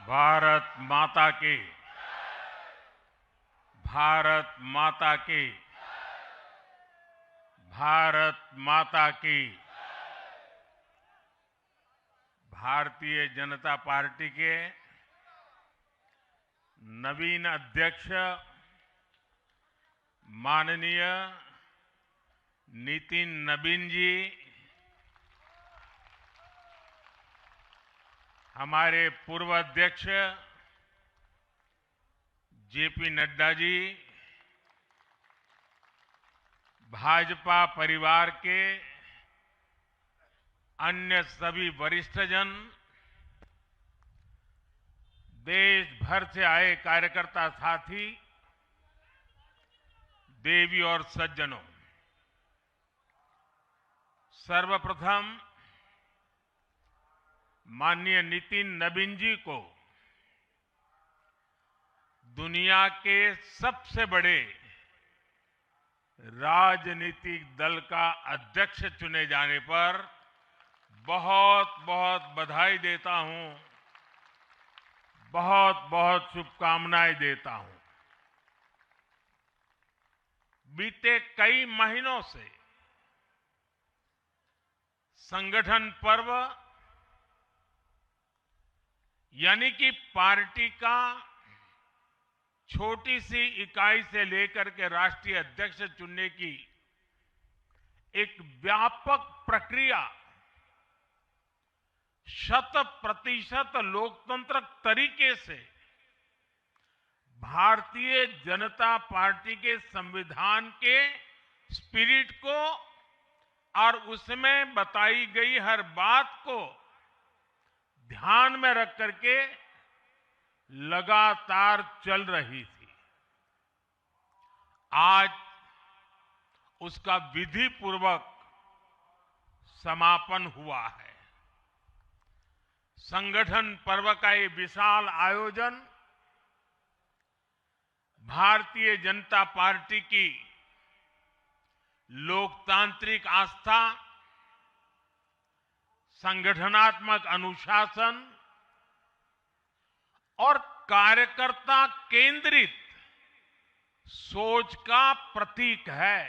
भारत माता की। भारत माता की। भारत माता की। भारतीय जनता पार्टी के नवीन अध्यक्ष माननीय नितिन नबीन जी, हमारे पूर्व अध्यक्ष जेपी नड्डा जी, भाजपा परिवार के अन्य सभी वरिष्ठजन, देश भर से आए कार्यकर्ता साथी, देवी और सज्जनों, सर्वप्रथम माननीय नितिन नबीन जी को दुनिया के सबसे बड़े राजनीतिक दल का अध्यक्ष चुने जाने पर बहुत बहुत बधाई देता हूं, बहुत बहुत शुभकामनाएं देता हूं। बीते कई महीनों से संगठन पर्व यानी कि पार्टी का छोटी सी इकाई से लेकर के राष्ट्रीय अध्यक्ष चुनने की एक व्यापक प्रक्रिया 100% लोकतांत्रिक तरीके से भारतीय जनता पार्टी के संविधान के स्पिरिट को और उसमें बताई गई हर बात को ध्यान में रख करके लगातार चल रही थी। आज उसका विधि पूर्वक समापन हुआ है। संगठन पर्व का ये विशाल आयोजन भारतीय जनता पार्टी की लोकतांत्रिक आस्था, संगठनात्मक अनुशासन और कार्यकर्ता केंद्रित सोच का प्रतीक है।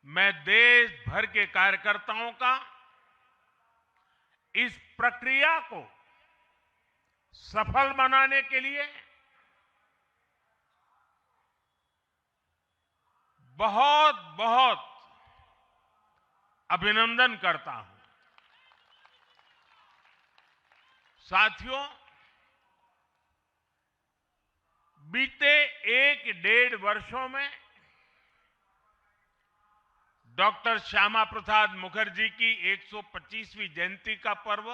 मैं देश भर के कार्यकर्ताओं का इस प्रक्रिया को सफल बनाने के लिए बहुत बहुत अभिनंदन करता हूं। साथियों, बीते 1-1.5 वर्षों में डॉक्टर श्यामा प्रसाद मुखर्जी की 125वीं जयंती का पर्व,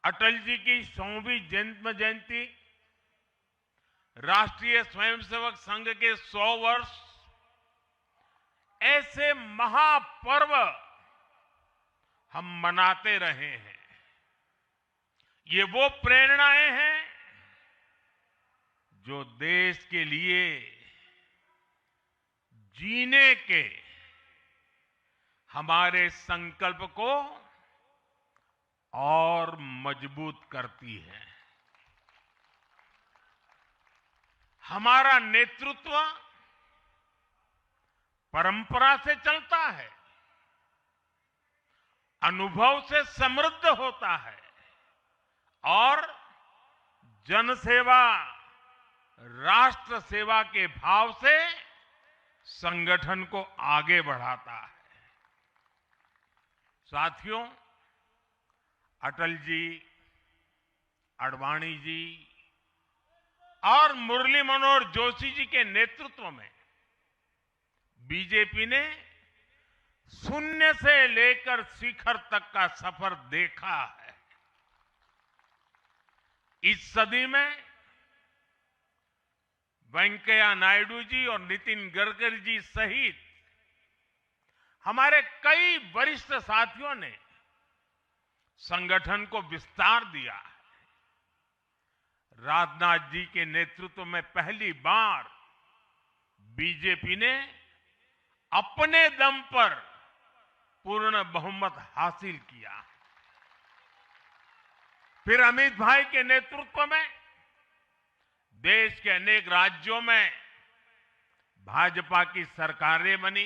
अटल जी की 100वीं जन्म जयंती, राष्ट्रीय स्वयंसेवक संघ के 100 वर्ष, ऐसे महापर्व हम मनाते रहे हैं। ये वो प्रेरणाएं हैं जो देश के लिए जीने के हमारे संकल्प को और मजबूत करती है। हमारा नेतृत्व परंपरा से चलता है, अनुभव से समृद्ध होता है और जनसेवा, राष्ट्र सेवा के भाव से संगठन को आगे बढ़ाता है। साथियों, अटल जी, आडवाणी जी और मुरली मनोहर जोशी जी के नेतृत्व में बीजेपी ने शून्य से लेकर शिखर तक का सफर देखा है। इस सदी में वेंकैया नायडू जी और नितिन गडकरी जी सहित हमारे कई वरिष्ठ साथियों ने संगठन को विस्तार दिया है। राजनाथ जी के नेतृत्व में पहली बार बीजेपी ने अपने दम पर पूर्ण बहुमत हासिल किया। फिर अमित भाई के नेतृत्व में देश के अनेक राज्यों में भाजपा की सरकारें बनी।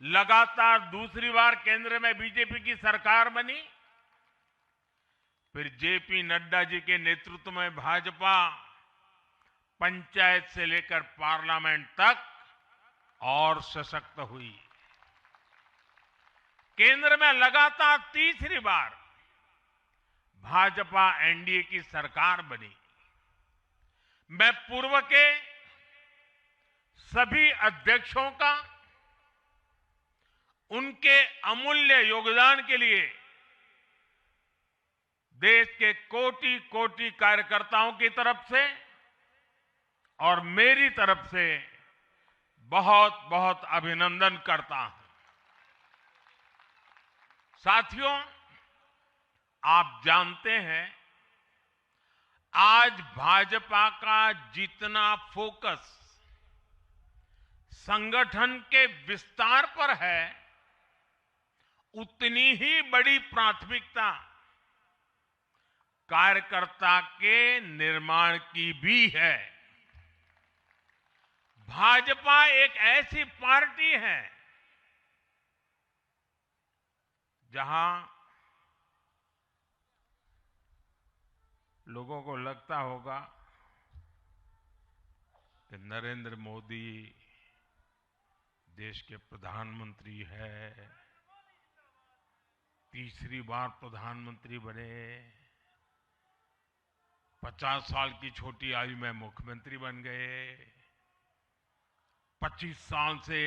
लगातार दूसरी बार केंद्र में बीजेपी की सरकार बनी। फिर जेपी नड्डा जी के नेतृत्व में भाजपा पंचायत से लेकर पार्लियामेंट तक और सशक्त हुई। केंद्र में लगातार तीसरी बार भाजपा एनडीए की सरकार बनी। मैं पूर्व के सभी अध्यक्षों का उनके अमूल्य योगदान के लिए देश के कोटि कोटि कार्यकर्ताओं की तरफ से और मेरी तरफ से बहुत बहुत अभिनंदन करता हूं। साथियों, आप जानते हैं आज भाजपा का जितना फोकस संगठन के विस्तार पर है, उतनी ही बड़ी प्राथमिकता कार्यकर्ता के निर्माण की भी है। भाजपा एक ऐसी पार्टी है जहां लोगों को लगता होगा कि नरेंद्र मोदी देश के प्रधानमंत्री है, तीसरी बार प्रधानमंत्री बने, 50 साल की छोटी आयु में मुख्यमंत्री बन गए, 25 साल से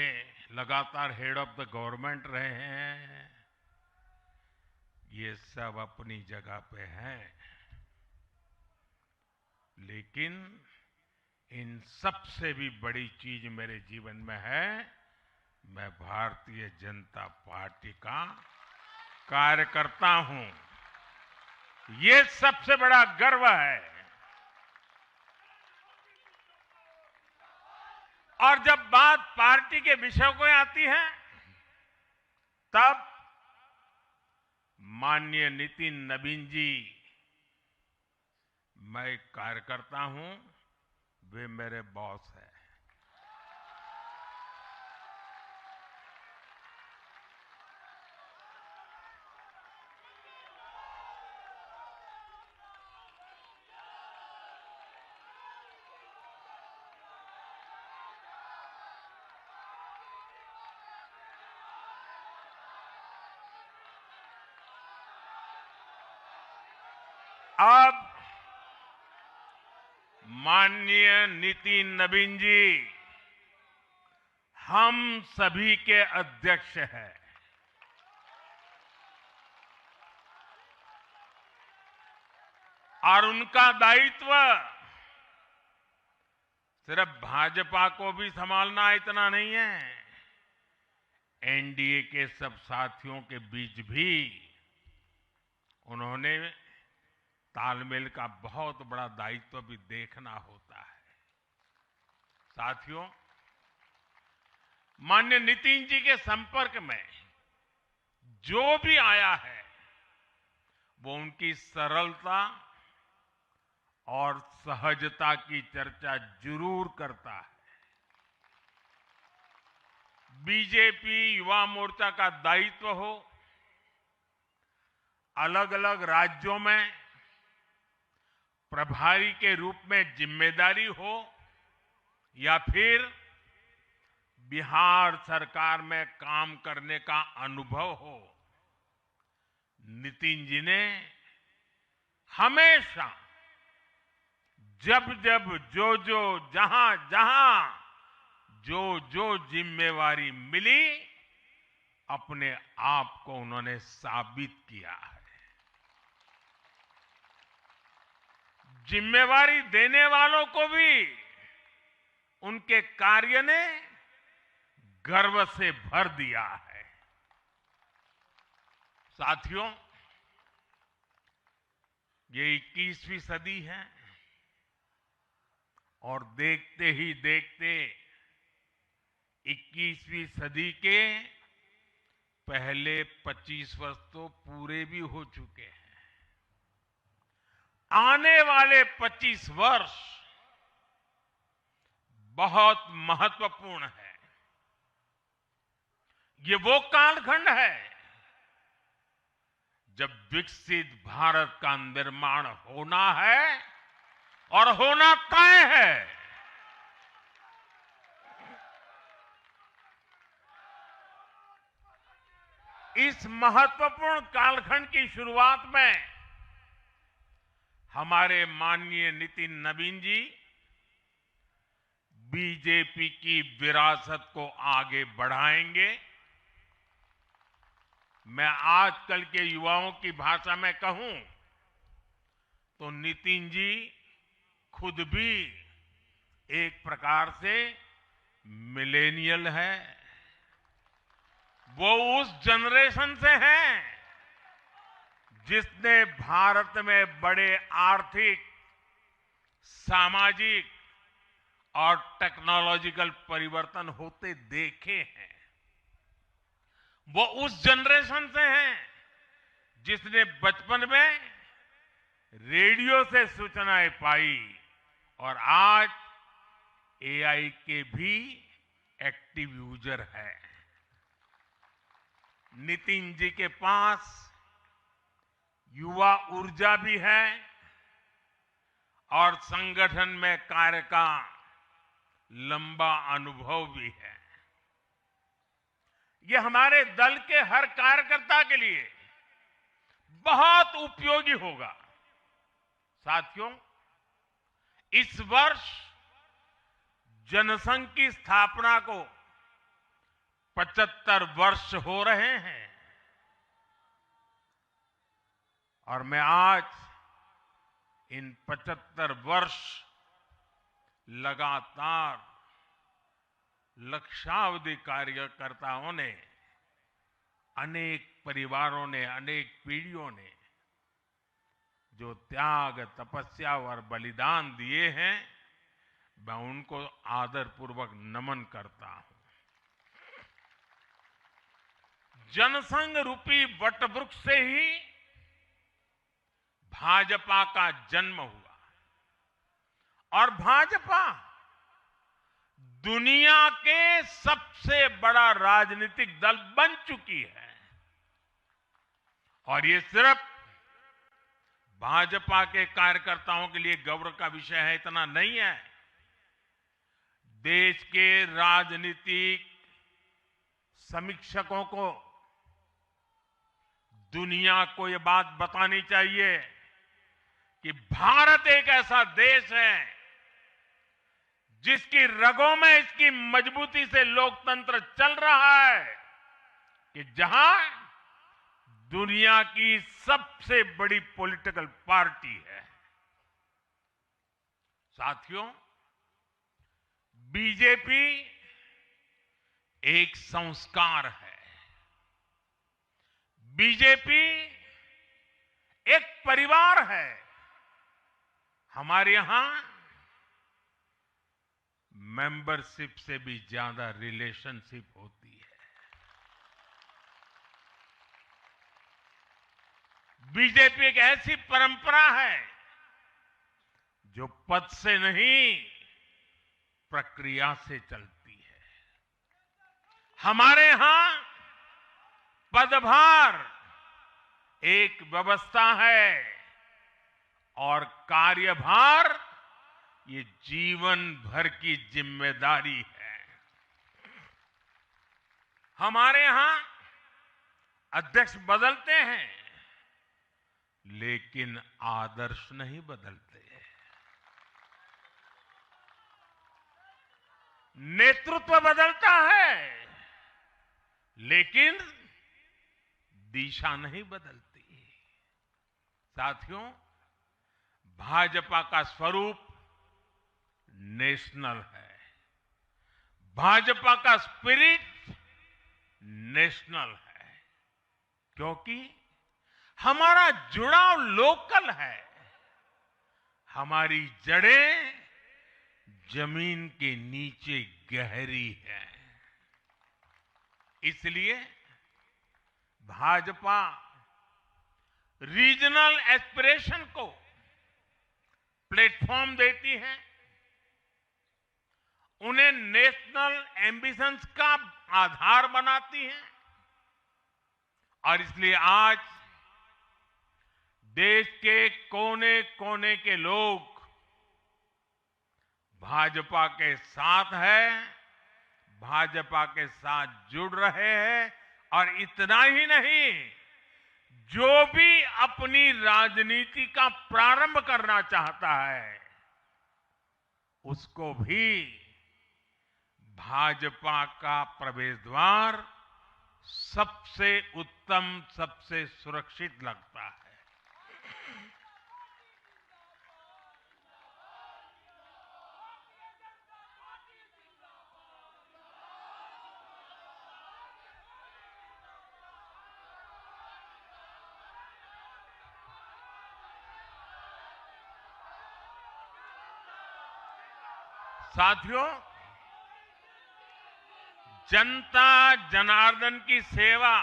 लगातार हेड ऑफ द गवर्नमेंट रहे हैं। ये सब अपनी जगह पे हैं, लेकिन इन सबसे भी बड़ी चीज मेरे जीवन में है, मैं भारतीय जनता पार्टी का कार्यकर्ता हूं। ये सबसे बड़ा गर्व है। और जब बात पार्टी के विषय को आती है, तब माननीय नितिन नवीन जी, मैं एक कार्यकर्ता हूं, वे मेरे बॉस हैं। अब माननीय नितिन नवीन जी हम सभी के अध्यक्ष हैं। और उनका दायित्व सिर्फ भाजपा को भी संभालना इतना नहीं है, एनडीए के सब साथियों के बीच भी उन्होंने तालमेल का बहुत बड़ा दायित्व भी देखना होता है। साथियों, माननीय नितिन जी के संपर्क में जो भी आया है, वो उनकी सरलता और सहजता की चर्चा जरूर करता है। बीजेपी युवा मोर्चा का दायित्व हो, अलग अलग राज्यों में प्रभारी के रूप में जिम्मेदारी हो, या फिर बिहार सरकार में काम करने का अनुभव हो, नितिन जी ने हमेशा जब जब जो जो जहां जहां जो जो जिम्मेवारी मिली, अपने आप को उन्होंने साबित किया है। जिम्मेवारी देने वालों को भी उनके कार्य ने गर्व से भर दिया है। साथियों, ये 21वीं सदी है और देखते ही देखते 21वीं सदी के पहले 25 वर्ष तो पूरे भी हो चुके हैं। आने वाले 25 वर्ष बहुत महत्वपूर्ण है। ये वो कालखंड है जब विकसित भारत का निर्माण होना है और होना तय है। इस महत्वपूर्ण कालखंड की शुरुआत में हमारे माननीय नितिन नवीन जी बीजेपी की विरासत को आगे बढ़ाएंगे। मैं आजकल के युवाओं की भाषा में कहूं तो नितिन जी खुद भी एक प्रकार से मिलेनियल है। वो उस जनरेशन से हैं जिसने भारत में बड़े आर्थिक, सामाजिक और टेक्नोलॉजिकल परिवर्तन होते देखे हैं। वो उस जनरेशन से हैं जिसने बचपन में रेडियो से सूचनाएं पाई और आज एआई के भी एक्टिव यूजर है। नितिन जी के पास युवा ऊर्जा भी है और संगठन में कार्य का लंबा अनुभव भी है। ये हमारे दल के हर कार्यकर्ता के लिए बहुत उपयोगी होगा। साथियों, इस वर्ष जनसंघ की स्थापना को 75 वर्ष हो रहे हैं और मैं आज इन 75 वर्ष लगातार लक्षावधि कार्यकर्ताओं ने, अनेक परिवारों ने, अनेक पीढ़ियों ने जो त्याग, तपस्या और बलिदान दिए हैं, मैं उनको आदरपूर्वक नमन करता हूं। जनसंघ रूपी वटवृक्ष से ही भाजपा का जन्म हुआ और भाजपा दुनिया के सबसे बड़ा राजनीतिक दल बन चुकी है। और ये सिर्फ भाजपा के कार्यकर्ताओं के लिए गौरव का विषय है इतना नहीं है। देश के राजनीतिक समीक्षकों को दुनिया को ये बात बतानी चाहिए कि भारत एक ऐसा देश है जिसकी रगों में इसकी मजबूती से लोकतंत्र चल रहा है, कि जहां दुनिया की सबसे बड़ी पॉलिटिकल पार्टी है। साथियों, बीजेपी एक संस्कार है। बीजेपी एक परिवार है। हमारे यहां मेंबरशिप से भी ज्यादा रिलेशनशिप होती है। बीजेपी एक ऐसी परंपरा है जो पद से नहीं, प्रक्रिया से चलती है। हमारे यहां पदभार एक व्यवस्था है और कार्यभार ये जीवन भर की जिम्मेदारी है। हमारे यहां अध्यक्ष बदलते हैं लेकिन आदर्श नहीं बदलते। नेतृत्व बदलता है लेकिन दिशा नहीं बदलती। साथियों, भाजपा का स्वरूप नेशनल है। भाजपा का स्पिरिट नेशनल है, क्योंकि हमारा जुड़ाव लोकल है। हमारी जड़ें जमीन के नीचे गहरी है। इसलिए भाजपा रीजनल एस्पिरेशन को प्लेटफॉर्म देती है, उन्हें नेशनल एम्बिशंस का आधार बनाती है। और इसलिए आज देश के कोने कोने के लोग भाजपा के साथ हैं, भाजपा के साथ जुड़ रहे हैं। और इतना ही नहीं, जो भी अपनी राजनीति का प्रारंभ करना चाहता है, उसको भी भाजपा का प्रवेश द्वार सबसे उत्तम, सबसे सुरक्षित लगता है। साथियों, जनता जनार्दन की सेवा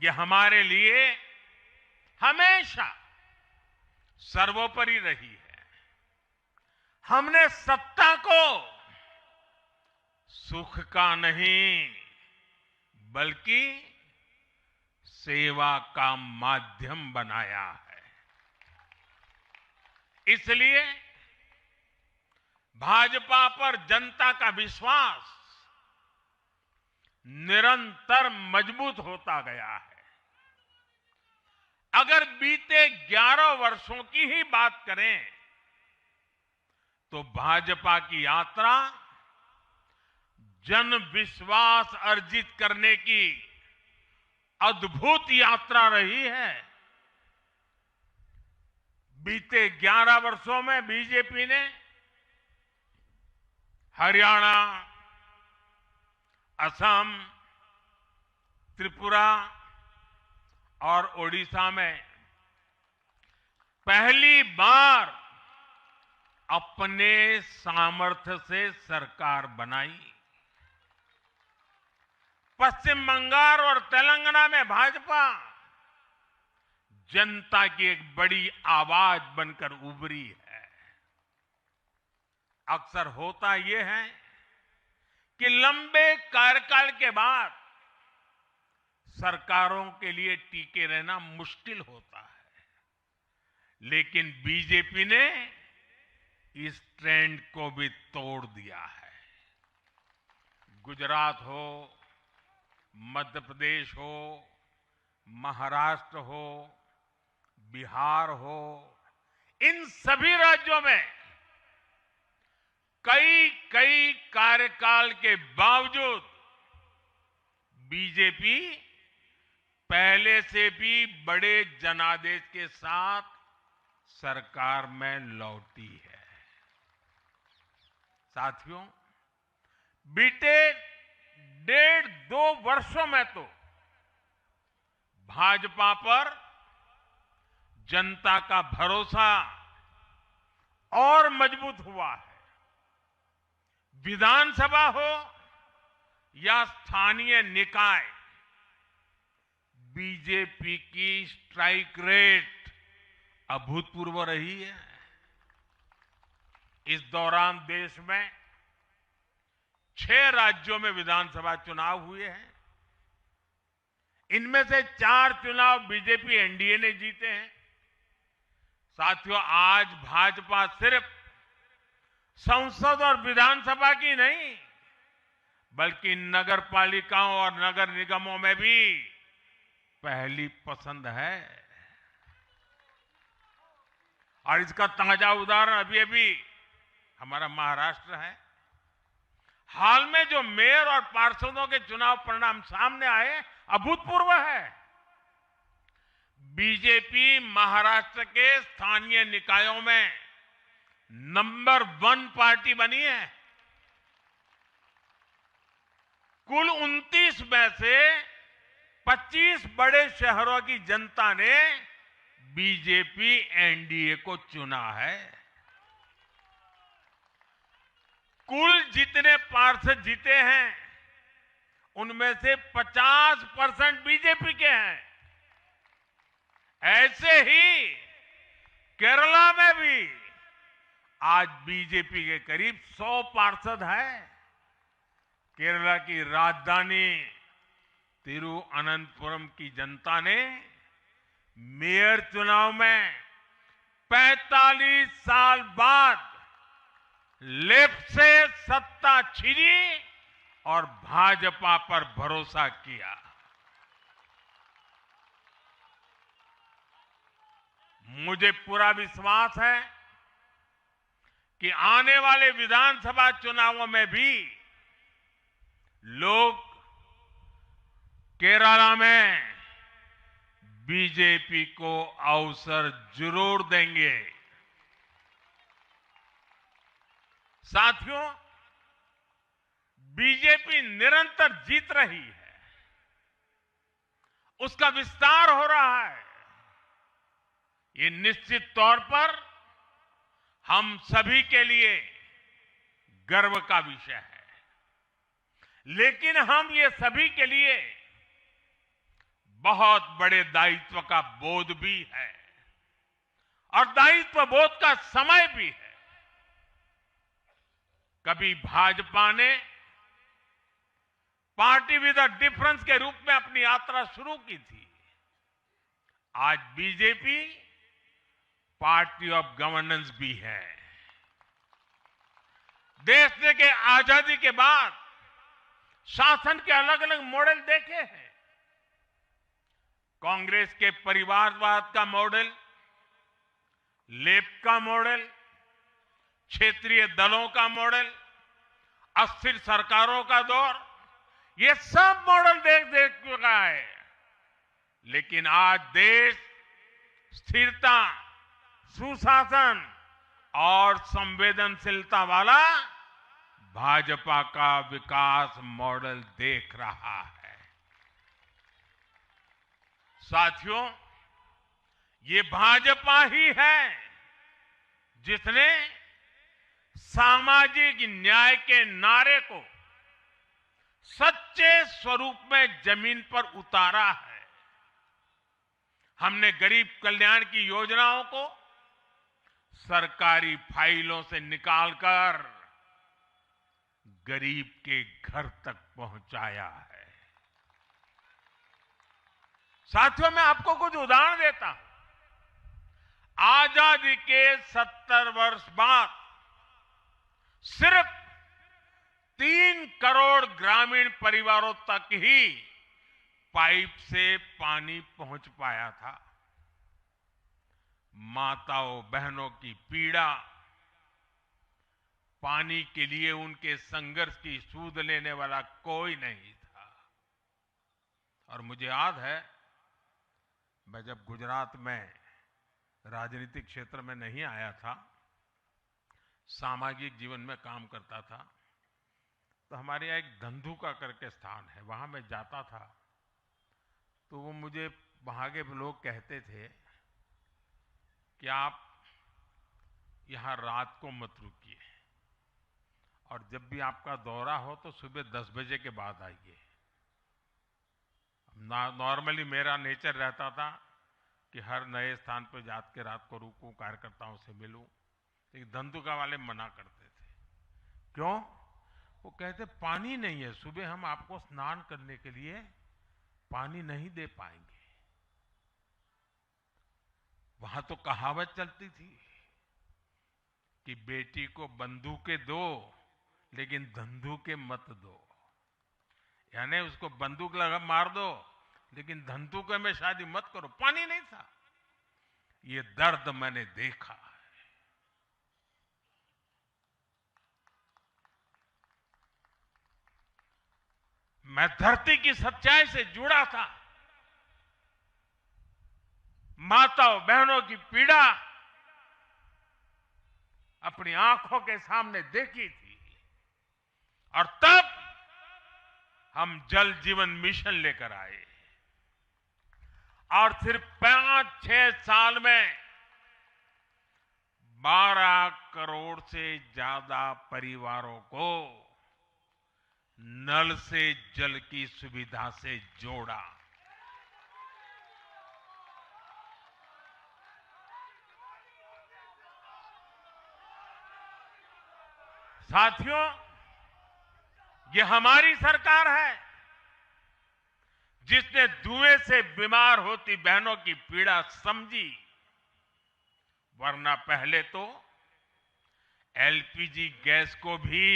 ये हमारे लिए हमेशा सर्वोपरि रही है। हमने सत्ता को सुख का नहीं बल्कि सेवा का माध्यम बनाया है। इसलिए भाजपा पर जनता का विश्वास निरंतर मजबूत होता गया है। अगर बीते 11 वर्षों की ही बात करें तो भाजपा की यात्रा जन विश्वास अर्जित करने की अद्भुत यात्रा रही है। बीते 11 वर्षों में बीजेपी ने हरियाणा, असम, त्रिपुरा और ओडिशा में पहली बार अपने सामर्थ्य से सरकार बनाई। पश्चिम बंगाल और तेलंगाना में भाजपा जनता की एक बड़ी आवाज बनकर उभरी है। अक्सर होता यह है कि लंबे कार्यकाल के बाद सरकारों के लिए टिके रहना मुश्किल होता है, लेकिन बीजेपी ने इस ट्रेंड को भी तोड़ दिया है। गुजरात हो, मध्य प्रदेश हो, महाराष्ट्र हो, बिहार हो, इन सभी राज्यों में कई कार्यकाल के बावजूद बीजेपी पहले से भी बड़े जनादेश के साथ सरकार में लौटी है। साथियों, बीते 1.5-2 वर्षों में तो भाजपा पर जनता का भरोसा और मजबूत हुआ है। विधानसभा हो या स्थानीय निकाय, बीजेपी की स्ट्राइक रेट अभूतपूर्व रही है। इस दौरान देश में 6 राज्यों में विधानसभा चुनाव हुए हैं। इनमें से 4 चुनाव बीजेपी एनडीए ने जीते हैं। साथियों, आज भाजपा सिर्फ संसद और विधानसभा की नहीं बल्कि नगर पालिकाओं और नगर निगमों में भी पहली पसंद है। और इसका ताजा उदाहरण अभी हमारा महाराष्ट्र है। हाल में जो मेयर और पार्षदों के चुनाव परिणाम सामने आए, अभूतपूर्व है। बीजेपी महाराष्ट्र के स्थानीय निकायों में नंबर 1 पार्टी बनी है। कुल 29 में से 25 बड़े शहरों की जनता ने बीजेपी एनडीए को चुना है। कुल जितने पार्षद जीते हैं उनमें से 50% बीजेपी के हैं। ऐसे ही केरला में भी आज बीजेपी के करीब 100 पार्षद हैं। केरला की राजधानी तिरुअनंतपुरम की जनता ने मेयर चुनाव में 45 साल बाद लेफ्ट से सत्ता छीनी और भाजपा पर भरोसा किया। मुझे पूरा विश्वास है कि आने वाले विधानसभा चुनावों में भी लोग केरला में बीजेपी को अवसर जरूर देंगे। साथियों, बीजेपी निरंतर जीत रही है, उसका विस्तार हो रहा है। ये निश्चित तौर पर हम सभी के लिए गर्व का विषय है, लेकिन हम ये सभी के लिए बहुत बड़े दायित्व का बोध भी है और दायित्व बोध का समय भी है। कभी भाजपा ने पार्टी विद अ डिफरेंस के रूप में अपनी यात्रा शुरू की थी। आज बीजेपी पार्टी ऑफ गवर्नेंस भी है। देश के आजादी के बाद शासन के अलग अलग मॉडल देखे हैं। कांग्रेस के परिवारवाद का मॉडल, लेफ्ट का मॉडल, क्षेत्रीय दलों का मॉडल, अस्थिर सरकारों का दौर, ये सब मॉडल देख चुका है। लेकिन आज देश स्थिरता, सुशासन और संवेदनशीलता वाला भाजपा का विकास मॉडल देख रहा है। साथियों, ये भाजपा ही है जिसने सामाजिक न्याय के नारे को सच्चे स्वरूप में जमीन पर उतारा है। हमने गरीब कल्याण की योजनाओं को सरकारी फाइलों से निकालकर गरीब के घर तक पहुंचाया है। साथियों, मैं आपको कुछ उदाहरण देता हूं। आजादी के 70 वर्ष बाद सिर्फ 3 करोड़ ग्रामीण परिवारों तक ही पाइप से पानी पहुंच पाया था। माताओं बहनों की पीड़ा, पानी के लिए उनके संघर्ष की सूध लेने वाला कोई नहीं था। और मुझे याद है, मैं जब गुजरात में राजनीतिक क्षेत्र में नहीं आया था, सामाजिक जीवन में काम करता था, तो हमारे यहाँ एक धंधुका करके स्थान है, वहां मैं जाता था तो वो मुझे वहां के लोग कहते थे कि आप यहां रात को मत रुकिए और जब भी आपका दौरा हो तो सुबह 10 बजे के बाद आइए। नॉर्मली मेरा नेचर रहता था कि हर नए स्थान पर जाकर के रात को रुकूं, कार्यकर्ताओं से मिलूं, लेकिन धंधुका वाले मना करते थे। क्यों? वो कहते पानी नहीं है, सुबह हम आपको स्नान करने के लिए पानी नहीं दे पाएंगे। वहां तो कहावत चलती थी कि बेटी को बंदूकें दो लेकिन धंधुके मत दो, यानी उसको बंदूक लगा मार दो लेकिन धंधुके में शादी मत करो। पानी नहीं था। ये दर्द मैंने देखा है। मैं धरती की सच्चाई से जुड़ा था। माताओं बहनों की पीड़ा अपनी आंखों के सामने देखी थी और तब हम जल जीवन मिशन लेकर आए और सिर्फ 5-6 साल में 12 करोड़ से ज्यादा परिवारों को नल से जल की सुविधा से जोड़ा। साथियों, ये हमारी सरकार है जिसने धुएं से बीमार होती बहनों की पीड़ा समझी, वरना पहले तो एलपीजी गैस को भी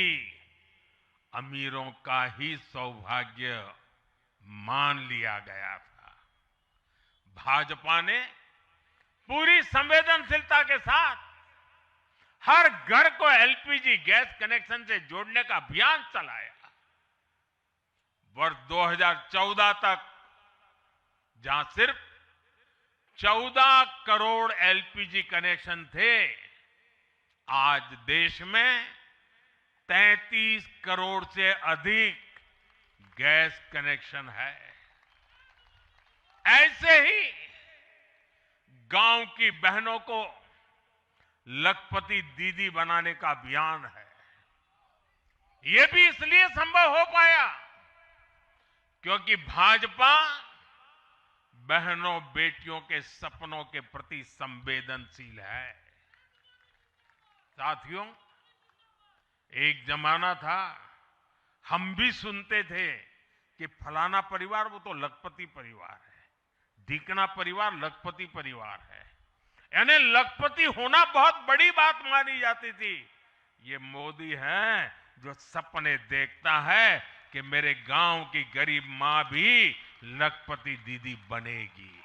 अमीरों का ही सौभाग्य मान लिया गया था। भाजपा ने पूरी संवेदनशीलता के साथ हर घर को एलपीजी गैस कनेक्शन से जोड़ने का अभियान चलाया। वर्ष 2014 तक जहां सिर्फ 14 करोड़ एलपीजी कनेक्शन थे, आज देश में 33 करोड़ से अधिक गैस कनेक्शन है। ऐसे ही गांव की बहनों को लखपति दीदी बनाने का अभियान है। ये भी इसलिए संभव हो पाया क्योंकि भाजपा बहनों बेटियों के सपनों के प्रति संवेदनशील है। साथियों, एक जमाना था हम भी सुनते थे कि फलाना परिवार वो तो लखपति परिवार है, ढीकना परिवार लखपति परिवार है, यानी लखपति होना बहुत बड़ी बात मानी जाती थी। ये मोदी है जो सपने देखता है कि मेरे गांव की गरीब मां भी लखपति दीदी बनेगी।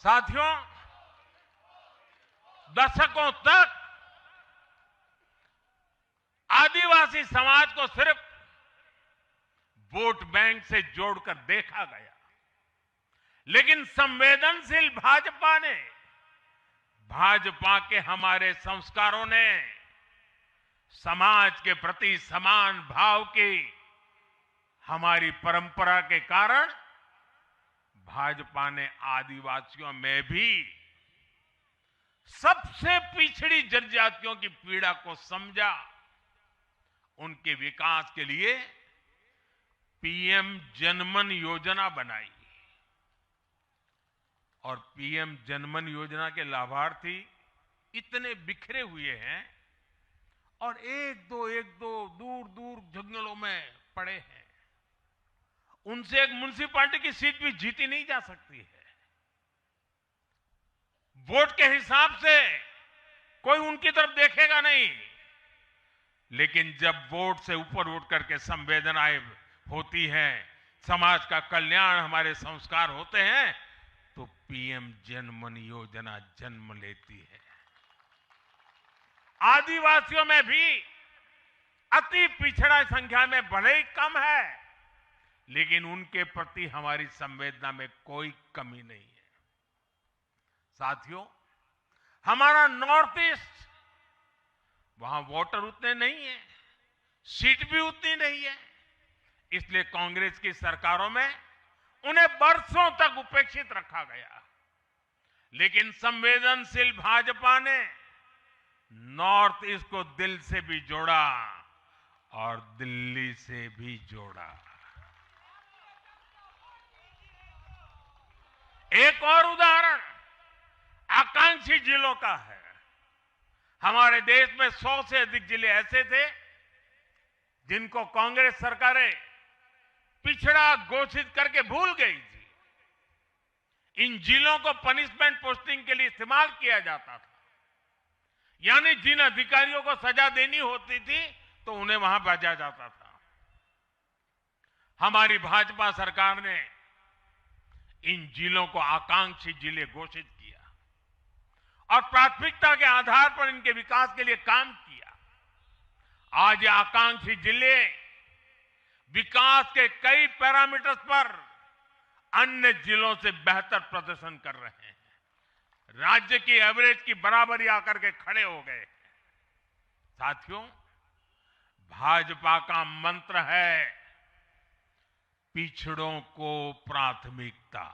साथियों, दशकों तक आदिवासी समाज को सिर्फ वोट बैंक से जोड़कर देखा गया, लेकिन संवेदनशील भाजपा ने, भाजपा के हमारे संस्कारों ने समाज के प्रति समान भाव की हमारी परंपरा के कारण भाजपा ने आदिवासियों में भी सबसे पिछड़ी जनजातियों की पीड़ा को समझा। उनके विकास के लिए पीएम जनमन योजना बनाई और पीएम जनमन योजना के लाभार्थी इतने बिखरे हुए हैं और एक दो दूर दूर जंगलों में पड़े हैं। उनसे एक म्युनिसिपैलिटी की सीट भी जीती नहीं जा सकती है। वोट के हिसाब से कोई उनकी तरफ देखेगा नहीं, लेकिन जब वोट से ऊपर उठ करके संवेदनाएं होती हैं, समाज का कल्याण, हमारे संस्कार होते हैं, तो पीएम जनमन योजना जन्म लेती है। आदिवासियों में भी अति पिछड़ा संख्या में भले ही कम है, लेकिन उनके प्रति हमारी संवेदना में कोई कमी नहीं है। साथियों, हमारा नॉर्थ ईस्ट, वहां वोटर उतने नहीं है, सीट भी उतनी नहीं है, इसलिए कांग्रेस की सरकारों में उन्हें वर्षों तक उपेक्षित रखा गया। लेकिन संवेदनशील भाजपा ने नॉर्थ ईस्ट को दिल से भी जोड़ा और दिल्ली से भी जोड़ा। एक और उदाहरण आकांक्षी जिलों का है। हमारे देश में 100 से अधिक जिले ऐसे थे जिनको कांग्रेस सरकारें पिछड़ा घोषित करके भूल गई थी। इन जिलों को पनिशमेंट पोस्टिंग के लिए इस्तेमाल किया जाता था, यानी जिन अधिकारियों को सजा देनी होती थी तो उन्हें वहां भेजा जाता था। हमारी भाजपा सरकार ने इन जिलों को आकांक्षी जिले घोषित किया और प्राथमिकता के आधार पर इनके विकास के लिए काम किया। आज ये आकांक्षी जिले विकास के कई पैरामीटर्स पर अन्य जिलों से बेहतर प्रदर्शन कर रहे हैं, राज्य की एवरेज की बराबरी आकर के खड़े हो गए। साथियों, भाजपा का मंत्र है पिछड़ों को प्राथमिकता,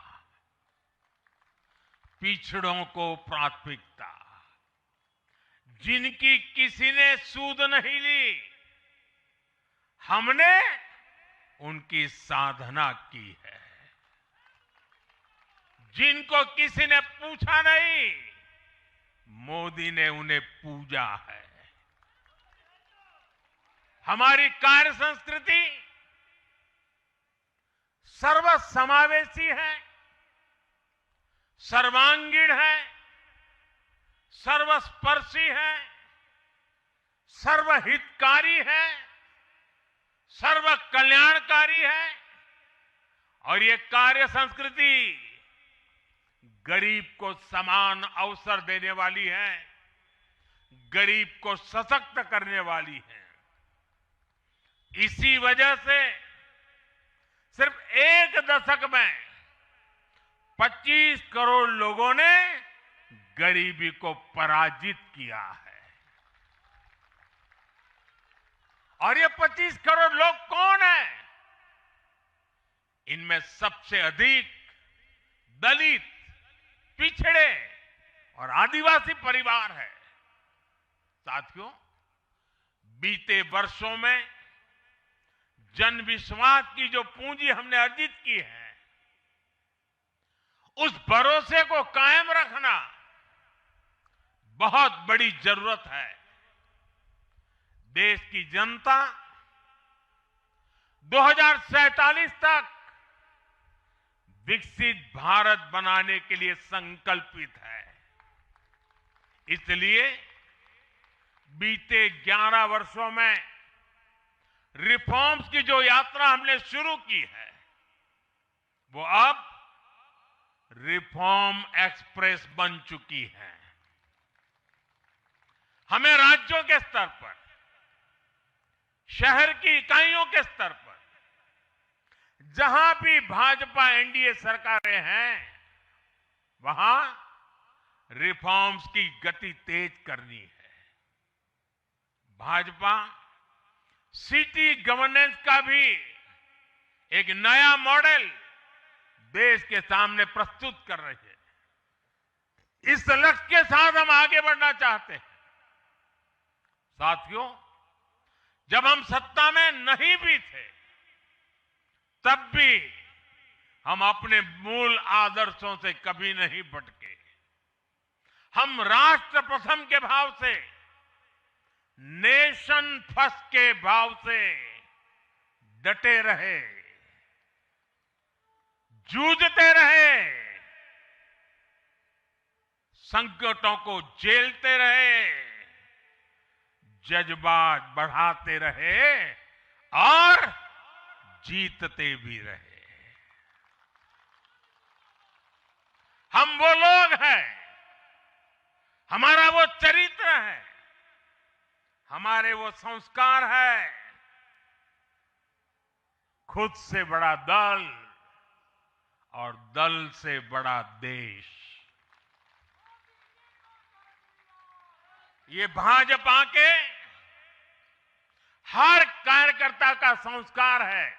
पिछड़ों को प्राथमिकता। जिनकी किसी ने सूद नहीं ली, हमने उनकी साधना की है, जिनको किसी ने पूछा नहीं, मोदी ने उन्हें पूजा है। हमारी कार्य संस्कृति सर्वसमावेशी है, सर्वांगीण है, सर्वस्पर्शी है, सर्वहितकारी है, सर्व कल्याणकारी है। और ये कार्य संस्कृति गरीब को समान अवसर देने वाली है, गरीब को सशक्त करने वाली है। इसी वजह से सिर्फ एक दशक में 25 करोड़ लोगों ने गरीबी को पराजित किया है। और ये 25 करोड़ लोग कौन हैं? इनमें सबसे अधिक दलित, पिछड़े और आदिवासी परिवार है। साथियों, बीते वर्षों में जन विश्वास की जो पूंजी हमने अर्जित की है, उस भरोसे को कायम रखना बहुत बड़ी जरूरत है। देश की जनता 2047 तक विकसित भारत बनाने के लिए संकल्पित है। इसलिए बीते 11 वर्षों में रिफॉर्म्स की जो यात्रा हमने शुरू की है, वो अब रिफॉर्म एक्सप्रेस बन चुकी है। हमें राज्यों के स्तर पर, शहर की इकाइयों के स्तर पर, जहां भी भाजपा एनडीए सरकारें हैं, वहां रिफॉर्म्स की गति तेज करनी है। भाजपा सिटी गवर्नेंस का भी एक नया मॉडल देश के सामने प्रस्तुत कर रही है। इस लक्ष्य के साथ हम आगे बढ़ना चाहते हैं। साथियों, जब हम सत्ता में नहीं भी थे, तब भी हम अपने मूल आदर्शों से कभी नहीं भटके। हम राष्ट्र प्रथम के भाव से, नेशन फर्स्ट के भाव से डटे रहे, जूझते रहे, संकटों को झेलते रहे, जज्बात बढ़ाते रहे और जीतते भी रहे। हम वो लोग हैं, हमारा वो चरित्र है, हमारे वो संस्कार है। खुद से बड़ा दल और दल से बड़ा देश, ये भाजपा के हर कार्यकर्ता का संस्कार है,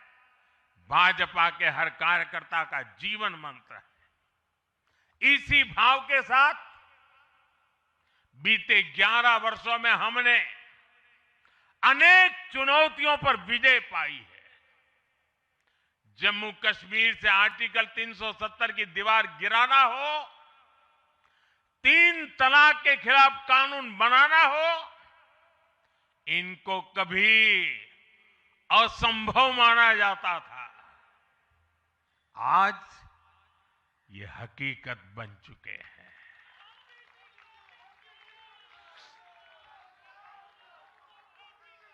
भाजपा के हर कार्यकर्ता का जीवन मंत्र है। इसी भाव के साथ बीते 11 वर्षों में हमने अनेक चुनौतियों पर विजय पाई है। जम्मू कश्मीर से आर्टिकल 370 की दीवार गिराना हो, 3 तलाक के खिलाफ कानून बनाना हो, इनको कभी असंभव माना जाता था। आज ये हकीकत बन चुके हैं।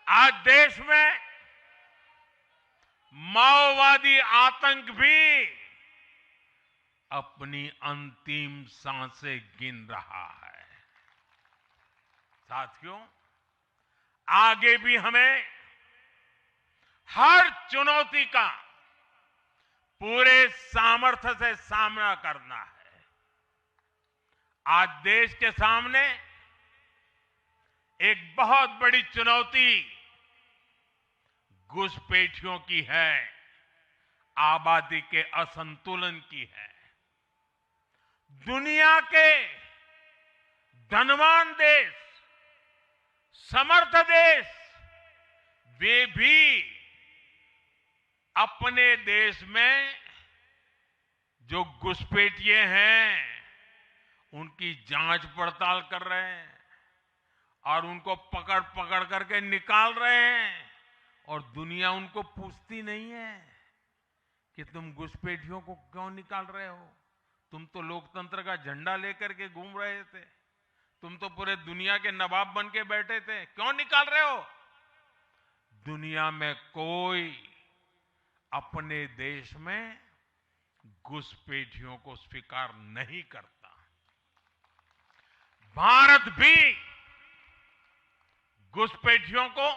आज देश में माओवादी आतंक भी अपनी अंतिम सांसें गिन रहा है। साथियों, आगे भी हमें हर चुनौती का पूरे सामर्थ्य से सामना करना है। आज देश के सामने एक बहुत बड़ी चुनौती घुसपैठियों की है, आबादी के असंतुलन की है। दुनिया के धनवान देश, समर्थ देश, वे भी अपने देश में जो घुसपैठिए हैं उनकी जांच पड़ताल कर रहे हैं और उनको पकड़ पकड़ करके निकाल रहे हैं और दुनिया उनको पूछती नहीं है कि तुम घुसपैठियों को क्यों निकाल रहे हो। तुम तो लोकतंत्र का झंडा लेकर के घूम रहे थे, तुम तो पूरे दुनिया के नवाब बन के बैठे थे, क्यों निकाल रहे हो। दुनिया में कोई अपने देश में घुसपैठियों को स्वीकार नहीं करता। भारत भी घुसपैठियों को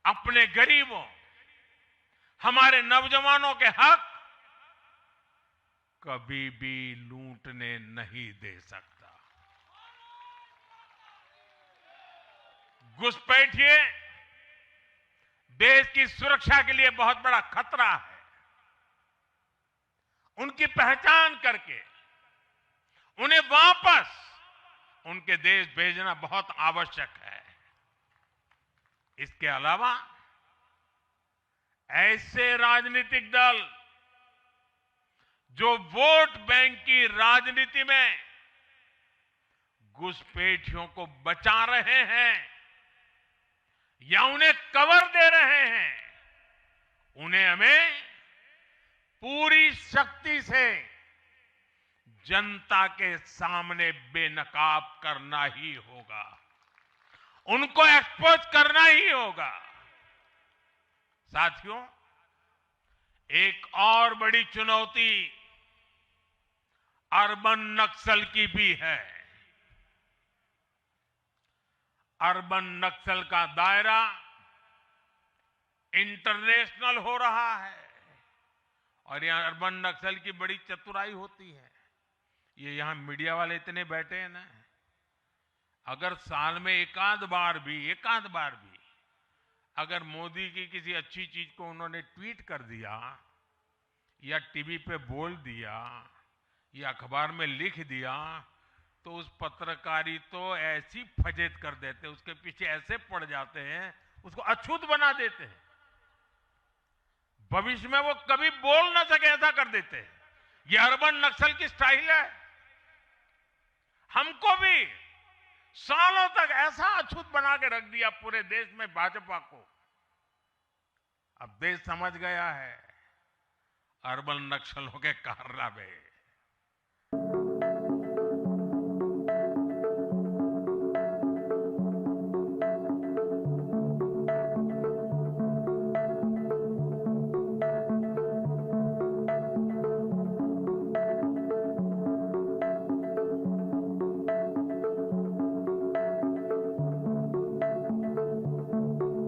अपने गरीबों, हमारे नौजवानों के हक कभी भी लूटने नहीं दे सकता। घुसपैठिए देश की सुरक्षा के लिए बहुत बड़ा खतरा है। उनकी पहचान करके उन्हें वापस उनके देश भेजना बहुत आवश्यक है। इसके अलावा ऐसे राजनीतिक दल जो वोट बैंक की राजनीति में घुसपैठियों को बचा रहे हैं या उन्हें कवर दे रहे हैं, उन्हें हमें पूरी शक्ति से जनता के सामने बेनकाब करना ही होगा, उनको एक्सपोज करना ही होगा। साथियों, एक और बड़ी चुनौती अर्बन नक्सल की भी है। अर्बन नक्सल का दायरा इंटरनेशनल हो रहा है और यहां अर्बन नक्सल की बड़ी चतुराई होती है। ये यहां मीडिया वाले इतने बैठे हैं ना, अगर साल में एकाध बार भी अगर मोदी की किसी अच्छी चीज को उन्होंने ट्वीट कर दिया या टीवी पे बोल दिया या अखबार में लिख दिया तो उस पत्रकारी तो ऐसी फजेत कर देते, उसके पीछे ऐसे पड़ जाते हैं, उसको अछूत बना देते हैं, भविष्य में वो कभी बोल ना सके ऐसा कर देते हैं। ये अर्बन नक्सल की स्टाइल है। हमको भी सालों तक ऐसा अछूत बना के रख दिया पूरे देश में भाजपा को। अब देश समझ गया है अर्बन नक्सलों के कारनामे।